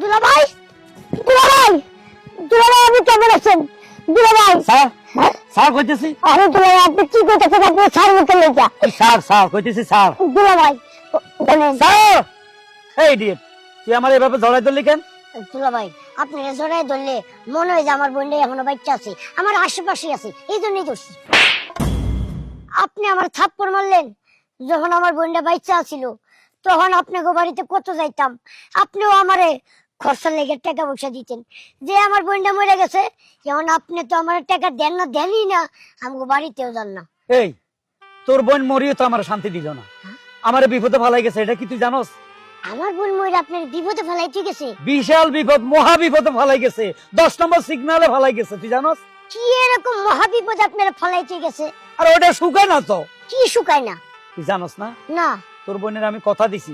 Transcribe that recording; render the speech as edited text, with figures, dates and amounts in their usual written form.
দুলাভাই, দুলাভাই, দুলাভাই, আপনি কেমন আছেন? দুলাভাই, স্যার স্যার কইতেছি। আরে দুলাভাই, আপনি কি করতেছেন? আপনি ছাড় মুখে লেখা। স্যার স্যার কইতেছি স্যার। দুলাভাই, বলেন। স্যার এই ইডিয়েট, তুই আমার এভাবে জড়াই ধরলি কেন? দুলাভাই, আপনি জড়াই ধরলে মনে হয় যে আমার বোনটা এখনো বাচ্চা আছে, আমার আশেপাশে আছে, এই জন্যই ধরছি। আপনি আমার থাপ্পড় মারলেন যখন আমার বোনটা বাচ্চা ছিল, তখন আপনাকে বাড়িতে কত যাইতাম, আপনিও আমারে খরচা লেগে টাকা পয়সা দিতেন। যে আমার বোনটা মরে গেছে, যেমন আপনি তো আমার টাকা দেন না, দেনই না, আমাকে বাড়িতেও যান না। এই তোর বোন মরিও তো আমার শান্তি দিল না, আমার বিপদে ফালাই গেছে, এটা কি তুই জানোস? আমার বোন মরে আপনার বিপদে ফেলাইতে গেছে? বিশাল বিপদ, মহা বিপদে ফালাই গেছে, 10 নম্বর সিগনালে ফালাই গেছে, তুই জানোস? কি এরকম মহাবিপদ আপনার ফেলাইতে গেছে? আর ওটা শুকায় না তো। কি শুকায় না? তুই জানোস না না। তোর বোনের আমি কথা দিছি,